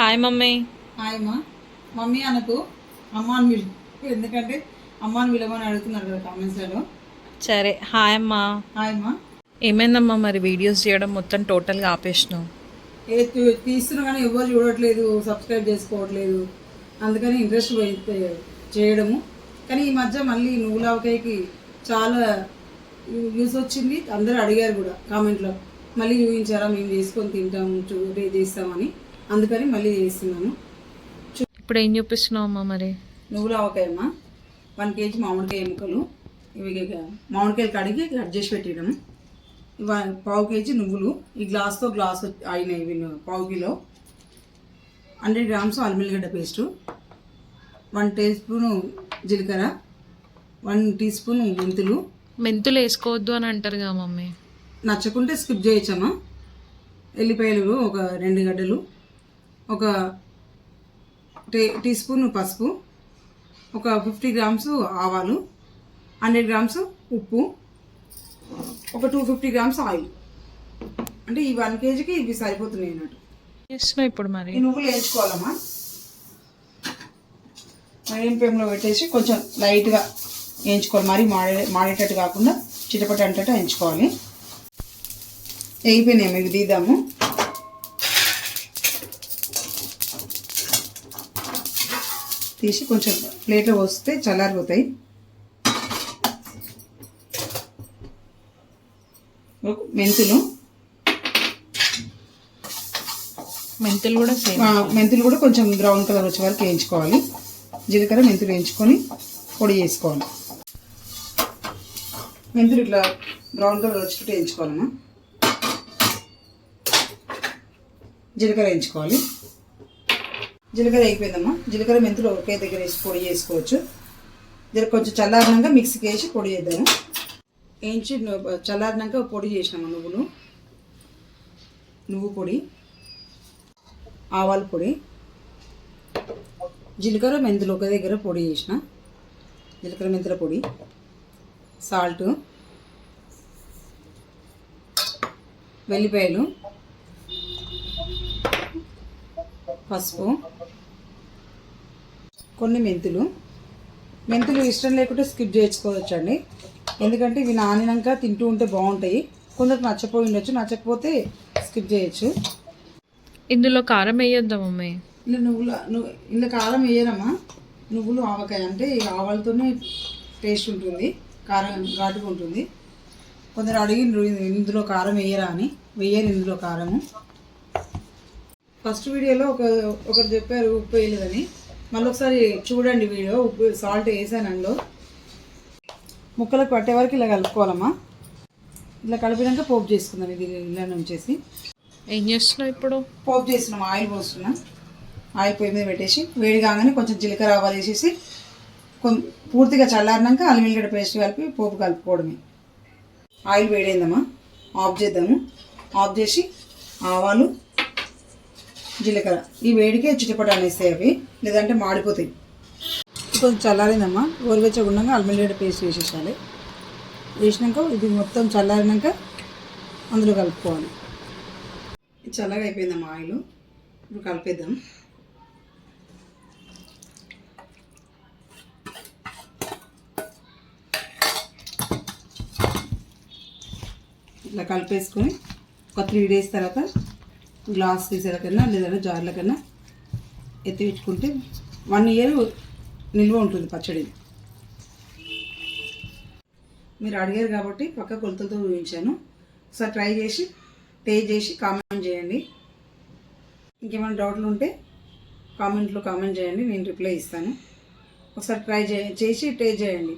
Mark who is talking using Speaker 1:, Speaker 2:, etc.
Speaker 1: Hi mummy.
Speaker 2: Hi అమ్మా. Mummy అనకు, అమ్మ అని పిలు. ఎందుకంటే అమ్మ అని పిలవని అడుగుతున్నారు కదా కామెంట్స్లలో.
Speaker 1: సరే హాయ్ అమ్మా.
Speaker 2: హాయ్ అమ్మా.
Speaker 1: ఏమైందమ్మా మరి వీడియోస్ చేయడం మొత్తం టోటల్గా ఆపేసినావు?
Speaker 2: తీస్తున్నా కానీ ఎవరు చూడట్లేదు, సబ్స్క్రైబ్ చేసుకోవట్లేదు. అందుకని ఇంట్రెస్ట్ చేయడము. కానీ ఈ మధ్య మళ్ళీ నువ్వులావకాయకి చాలా యూస్ వచ్చింది. అందరూ అడిగారు కూడా కామెంట్లో, మళ్ళీ చూపించారా, మేము చేసుకొని తింటాము, చేస్తామని. అందుకని మళ్ళీ చేస్తున్నాను.
Speaker 1: ఇప్పుడు ఏం చూపిస్తున్నావు అమ్మా మరి?
Speaker 2: నువ్వులావకాయ అమ్మ, 1 kg మామిడికాయ ఎముకలు. ఇవి మామిడికాయలు కడిగి కట్ చేసి పెట్టడం. 1/2 kg నువ్వులు, ఈ గ్లాస్తో గ్లాస్ అయినాయి ఇవి 1/2 కిలో. 100 grams అల్లం వెల్లిగడ్డ పేస్టు, 1 teaspoon జీలకర్ర, 1 teaspoon మెంతులు.
Speaker 1: మెంతులు వేసుకోవద్దు అని అంటారు కదా మమ్మీ.
Speaker 2: నచ్చకుంటే స్కిప్ చేయొచ్చమ్మా. ఎల్లిపాయలు ఒక 2 గడ్డలు, ఒక teaspoon పసుపు, ఒక 50 grams ఆవాలు, 100 grams ఉప్పు, ఒక 250 grams ఆయిల్. అంటే ఈ 1 kgకి ఇవి సరిపోతున్నాయి అన్నట్టు.
Speaker 1: చేస్తున్నావు ఇప్పుడు మరి?
Speaker 2: ఈ నువ్వులు వేయించుకోవాలమ్మా. మీడియం ఫ్లేమ్లో పెట్టేసి కొంచెం లైట్గా వేయించుకోవాలి. మరీ మాడేటట్టు కాకుండా చిటపట అంటట్టు వేయించుకోవాలి. వేగిపోయినాయి, ఇవి తీద్దాము. తీసి కొంచెం ప్లేట్లో పోస్తే చల్లారిపోతాయి. మెంతులు మెంతులు కూడా కొంచెం బ్రౌన్ కలర్ వచ్చే వరకు వేయించుకోవాలి. జీలకర్ర మెంతులు వేయించుకొని పొడి చేసుకోవాలి. మెంతులు ఇట్లా బ్రౌన్ కలర్ వచ్చేటట్టు వేయించుకోవాలమ్మా. జీలకర్ర వేయించుకోవాలి. జీలకర్ర అయిపోయిందమ్మా. జీలకర్ర మెంతులు ఒకే దగ్గర వేసి పొడి చేసుకోవచ్చు. కొంచెం చల్లారినాక మిక్సీకి వేసి పొడి చేద్దాము. వేయించి చల్లారినాక పొడి చేసినాము. నువ్వు పొడి, ఆవాల పొడి, జీలకర్ర మెంతులు ఒక దగ్గర పొడి చేసిన, జీలకర్ర మెంతుల పొడి, సాల్ట్, వెల్లిపాయలు, పసుపు, కొన్ని మెంతులు ఇష్టం లేకుంటే స్కిప్ చేసుకోవచ్చండి. ఎందుకంటే ఇవి నానినాక తింటూ ఉంటే బాగుంటాయి. కొందరికి నచ్చపోయి ఉండొచ్చు, నచ్చకపోతే స్కిప్ చేయొచ్చు.
Speaker 1: ఇందులో కారం వేయొద్దా మమ్మీ?
Speaker 2: ఇందులో కారం వేయరమ్మా. నువ్వులు ఆవకాయ అంటే ఆవాలతోనే టేస్ట్ ఉంటుంది, కారం ఘాటుగా ఉంటుంది. కొందరు అడిగిన ఇందులో కారం వేయరా అని. వేయరు ఇందులో కారము. ఫస్ట్ వీడియోలో ఒకరు చెప్పారు ఉప్పు వేయలేదని. మళ్ళీ ఒకసారి చూడండి వీడియో. ఉప్పు సాల్ట్ వేసాను అందులో. ముక్కలకు పట్టే వరకు ఇలా కలుపుకోవాలమ్మా. ఇలా కలిపినాక పోపు చేసుకుందాం. ఇది ఇలా నుంచేసి
Speaker 1: ఏం చేస్తున్నావు ఇప్పుడు?
Speaker 2: పోపు చేస్తున్నాం. ఆయిల్ పోస్తున్నాం. ఆయిల్ పొయ్యి మీద పెట్టేసి వేడి కాగానే కొంచెం జీలకర్ర ఆవాలు వేసేసి పూర్తిగా చల్లారినాక అల్లం వెల్లిగడ్డ పేస్ట్ కలిపి పోపు కలుపుకోవడమే. ఆయిల్ వేడైందమ్మా, ఆఫ్ చేద్దాము. ఆఫ్ చేసి ఆవాలు, జీలకర్ర ఈ వేడికే చిటపట అనేస్తాయి అవి, లేదంటే మాడిపోతాయి. కొంచెం చల్లారిందమ్మా. గోరువెచ్చగా ఉండగా అల్లం వెల్లిగడ్డ పేస్ట్ వేసేసాలి. వేసినాక ఇది మొత్తం చల్లారినాక అందులో కలుపుకోవాలి. చల్లగా అయిపోయిందమ్మా ఆయిల్. ఇప్పుడు కలిపేద్దాం. ఇట్లా కలిపేసుకొని ఒక 3 days తర్వాత గ్లాస్ తీసేల కన్నా లేదంటే జార్ల కన్నా ఎత్తి పెట్టుకుంటే 1 year నిల్వ ఉంటుంది పచ్చడి. మీరు అడిగారు కాబట్టి పక్క కొలతలతో చూపించాను. ఒకసారి ట్రై చేసి టేస్ట్ చేసి కామెంట్ చేయండి. ఇంకేమైనా డౌట్లు ఉంటే కామెంట్లో కామెంట్ చేయండి, నేను రిప్లై ఇస్తాను. ఒకసారి ట్రై చేసి టేస్ట్ చేయండి.